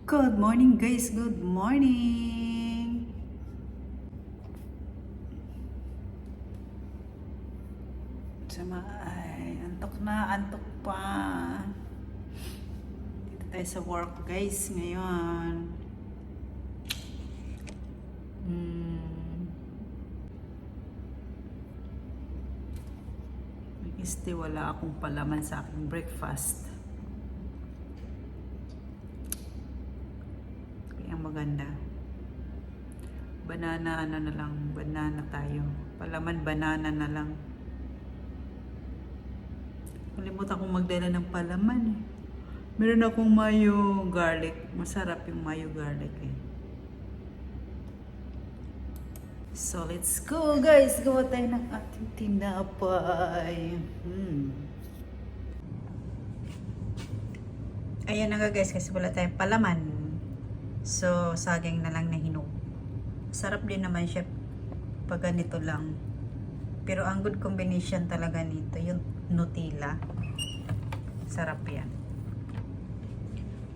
Good morning guys, good morning. Sama ay antok na, antok pa. Dito tayo sa work guys ngayon. Este wala akong palaman sa aking breakfast. Ang maganda. Banana ano na lang, banana tayo. Palaman banana na lang. Kalimutan kong magdala ng palaman eh. Meron akong mayo garlic. Masarap yung mayo garlic eh. So let's go guys. Gawa tayo ng ating tinapay. Ayan na nga guys kasi wala tayong palaman. So, saging na lang na hinog. Sarap din naman siya pag ganito lang. Pero ang good combination talaga nito, yung Nutella. Sarap yan.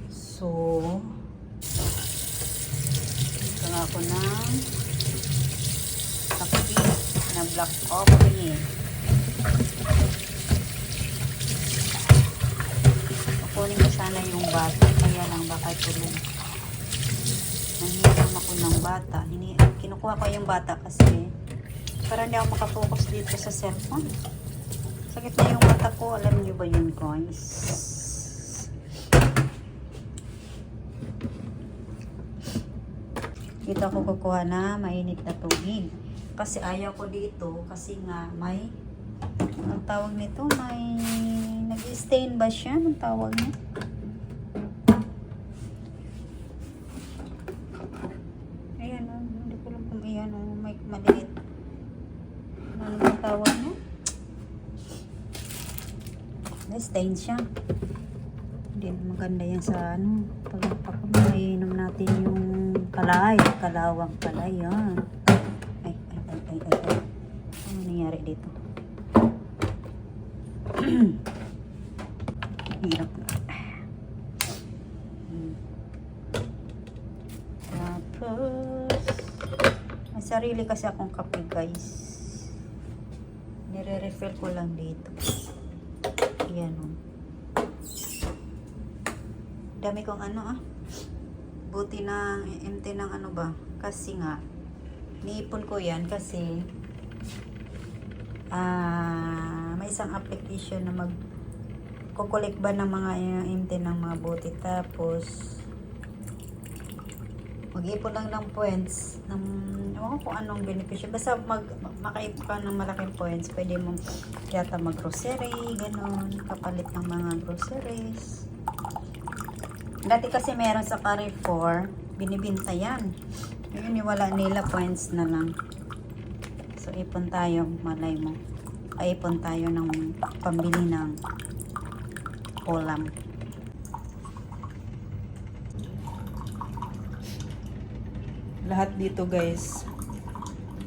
So, ito nga ako ng kape na black coffee. Kukunin ko sana yung bata. Kaya lang baka tulong. Nangiram ako ng bata. Kinukuha ko yung bata kasi para hindi ako makafocus dito sa cellphone. Sakit na yung mata ko. Alam niyo ba yun guys? Dito ako kukuha na mainit na tubig. Kasi ayaw ko dito. Kasi nga may ang tawag nito may nag-stain ba siya? Ang tawag niya? May maliit. Ano ang tawag niya? Stain siya. Hindi maganda yan sa ano. Pag mainom natin yung kalay. Kalawang kalay. Yan. Ay. Ano nangyari dito? Hirap na. Tapos may sarili kasi akong kape guys. Nire-refill ko lang dito. Ayan o. Dami kong buti ng empty ng ano ba. Kasi nga niipon ko yan kasi may isang application na mag-collect ba ng mga empty ng mga buti. Tapos mag-ipon lang ng points ng ewan ko kung anong benepisyo. Basta makaipon ka ng malaking points, pwede mo yata mag-grocery, ganon, kapalit ng mga groceries. Dati kasi meron sa Carrefour, binibinta yan. Yun, wala nila, points na lang. So, ipon tayo, malay mo. Ipon tayo ng pambili ng ulam. Lahat dito guys,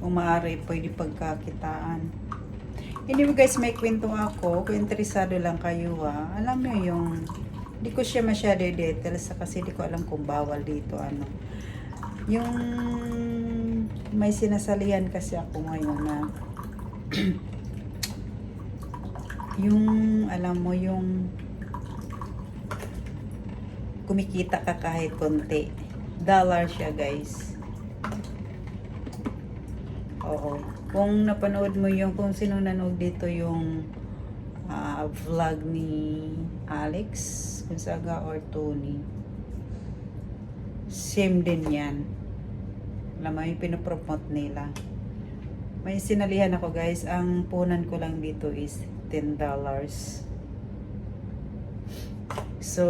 kung maaari, pwede pagkakitaan. Anyway guys, may kwento ako. Kung interesado lang kayo alam nyo yung, hindi ko siya masyado details kasi hindi ko alam kung bawal dito yung may sinasalihan kasi ako ngayon na yung alam mo yung kumikita ka kahit konti. Dollar siya guys. Oo. Kung napanood mo yung, kung sino nanood dito yung vlog ni Alex Gonzaga or Tony. Same din yan. Alam mo, yung pinopromote nila. May sinalihan ako guys. Ang punan ko lang dito is $10. So,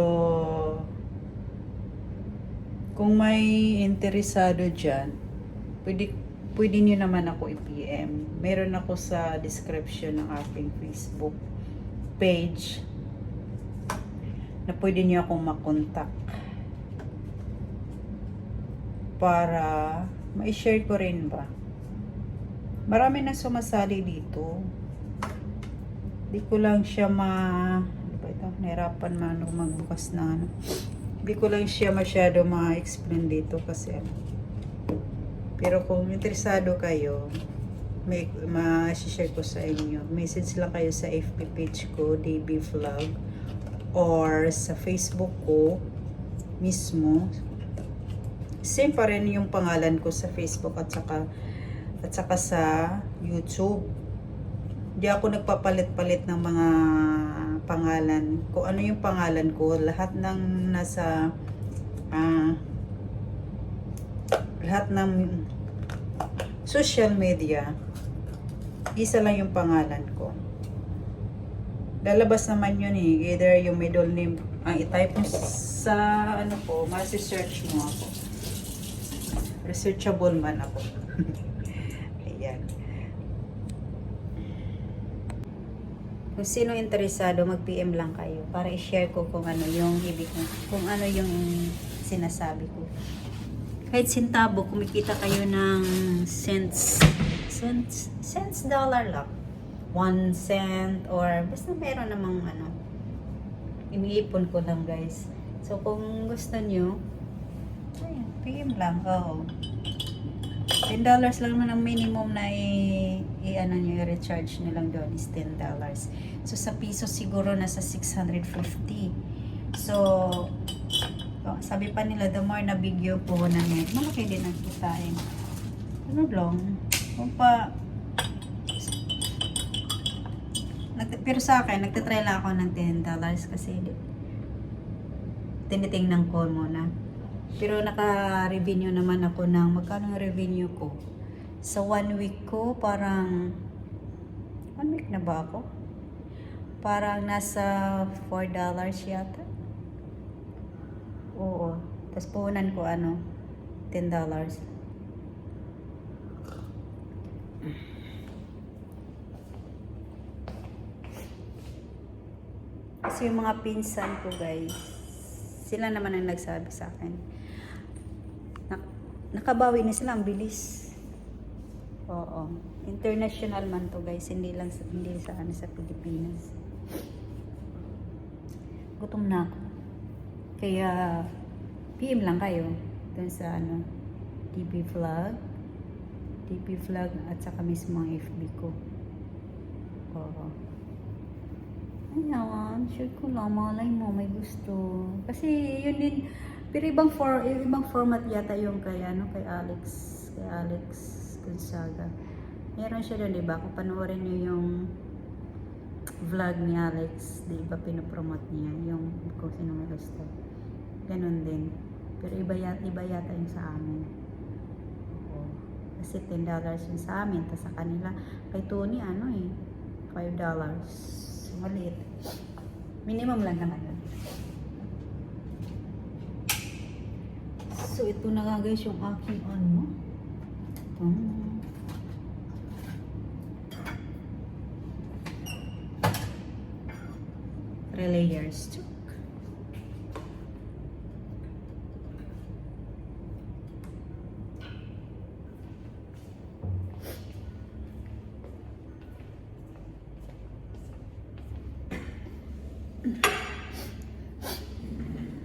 kung may interesado dyan, pwede nyo naman ako i-PM. Meron ako sa description ng aking Facebook page na pwede nyo akong makontak para ma-share ko rin ba. Marami na sumasali dito. Di ko lang siya ano ba ito? Nahirapan magbukas na Hindi ko lang siya masyado ma-explain dito kasi ano. Pero kung interesado kayo, may ma-share ko sa inyo. Message lang kayo sa FB page ko, DB Vlog, or sa Facebook ko mismo. Same pa rin yung pangalan ko sa Facebook at saka sa YouTube. Hindi ako nagpapalit-palit ng mga pangalan. Kung ano yung pangalan ko, lahat ng nasa lahat ng social media, isa lang yung pangalan ko. Lalabas naman yun eh. Either yung middle name, i-type mo sa ano ko, ma-search mo ako. Researchable man ako. Ayan. Kung sino interesado, mag-PM lang kayo para i-share ko kung ano yung ibig ko, kung ano yung sinasabi ko. Kahit sintabo, kumikita kayo ng cents dollar lang. 1 cent or basta meron namang ano. Iniipon ko lang guys. So kung gusto nyo, ayun, PM lang. Oo. $10 lang na ang minimum na ano nyo, i-recharge nyo lang doon is $10. So sa piso siguro nasa 650. So sabi pa nila, the more na bigyo po na net, malaki din ang kitain. Ano lang, kung pa, pero sa akin, nagtatry lang ako ng $10 kasi tinitingnan ko muna. Pero naka-revenue naman ako ng, magkano ang revenue ko? Sa 1 week ko, parang, 1 week na ba ako? Parang nasa $4 yata. Oo. Tapos puhunan ko ano, $10. Kasi yung mga pinsan ko guys, sila naman ang nagsabi sa akin. Nakabawi na sila, ang bilis. Oo. International man to guys, hindi sa ano sa Pilipinas. Gutom na ako. Kaya, PM lang kayo dun sa ano, DB Vlog at saka mismo ang FB ko. Oo. Ayan, share ko lang, malay mo, may gusto. Kasi yun din, pero ibang format yata yung kay Alex Gonzaga. Meron siya doon, diba? Kung panoorin niyo yung vlog ni Alex, di ba pinopromote niya yung kung sino may gusto. Ganon din. Pero iba yata yung sa amin. Oo. Kasi $10 yung sa amin. Tapos sa kanila, kay Tony, $5. So, maliit. Minimum lang naman yun. So, ito na nga guys yung aking layers.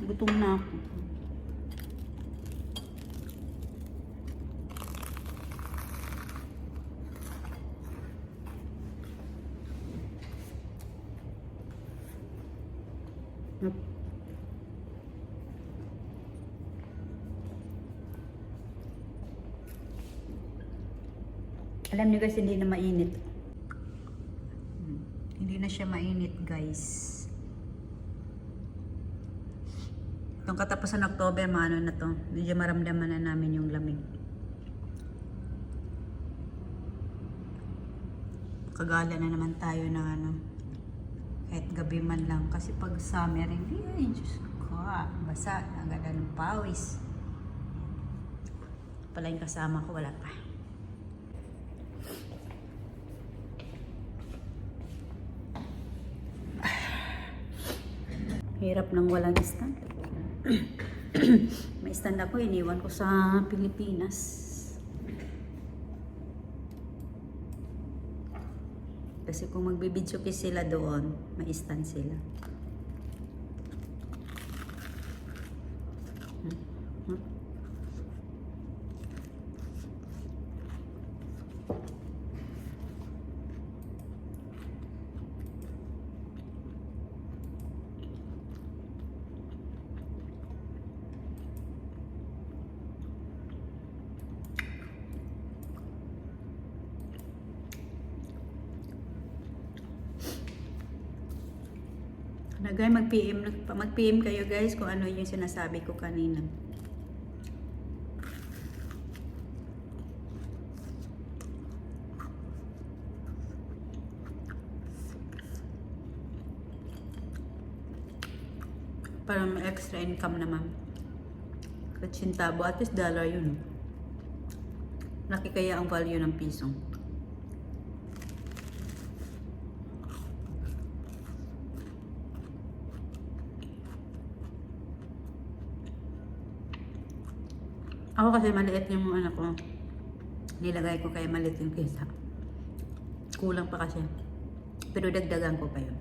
Gutom na ako. Alam niyo guys, hindi na mainit. Hindi na siya mainit guys. Itong katapusan October, maano na to. Medyo maramdaman na namin yung lamig. Kagala na naman tayo ng kahit gabi man lang. Kasi pag summer, hindi, Diyos ko, basa, agad ng pawis. Pala yung kasama ko, wala pa. Hirap ng walang stand. May stand ako, iniwan ko sa Pilipinas. Kasi kung magbibidyo sila doon, may stand sila. Guys, mag-PM kayo guys kung ano yung sinasabi ko kanina. Para may extra income naman. At sintabo, at least dollar yun. Laki kaya ang value ng piso. Ako kasi maliit yung anak ko. Nilagay ko kaya maliit yung kesa. Kulang pa kasi. Pero dagdagan ko pa yun.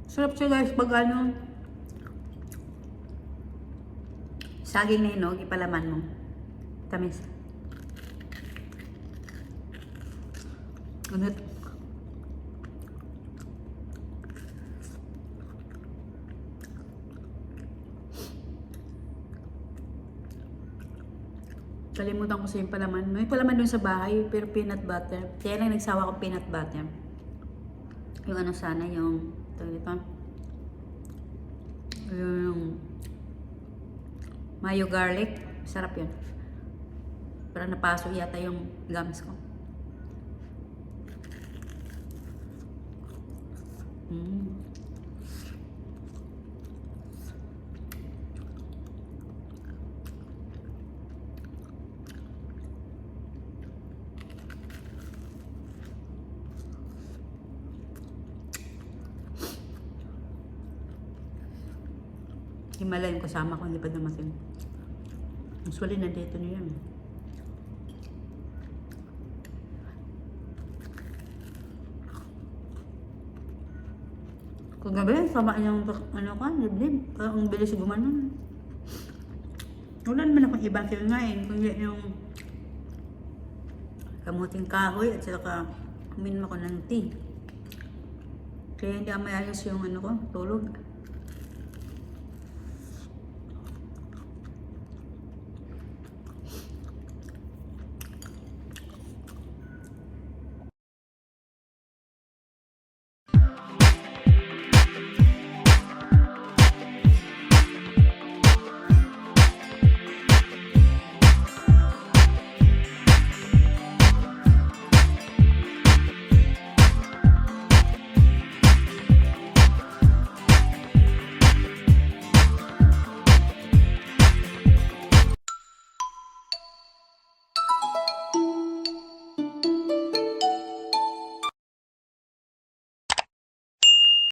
Sarap siya guys pag ano, saging na hinog, ipalaman mo. Tamis. Ganit. Kalimutan ko sa yung palaman. May palaman dun sa bahay, pero peanut butter. Kaya lang nagsawa ko peanut butter. Yung ano sana, yung ito. Yung mayo garlic. Sarap yun. Parang napasok yata yung gums ko. Himala yung kasama ko, hindi pa dumating. Usually, nandito na yan. Kagabi, sama niyang, ano ka, liblib. Ang bilis gumanon. Wala naman akong ibang kingain, kundi yung kamuting kahoy at saka uminom ako ng tea. Kaya hindi mayayos yung ano ko, tulog.